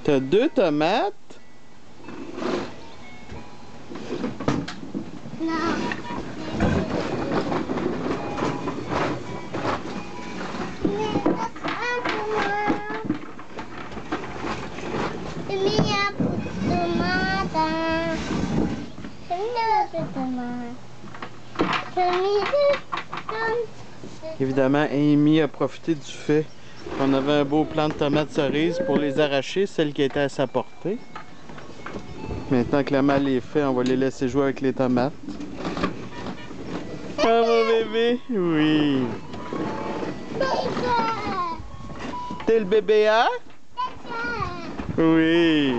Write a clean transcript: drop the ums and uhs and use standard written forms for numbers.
T'as 2 tomates? Évidemment, Amy a profité du fait qu'on avait un beau plant de tomates cerises pour les arracher, celles qui étaient à sa portée. Maintenant que le mal est fait, on va les laisser jouer avec les tomates. Ah, mon bébé? Oui. T'es le bébé, hein? Oui.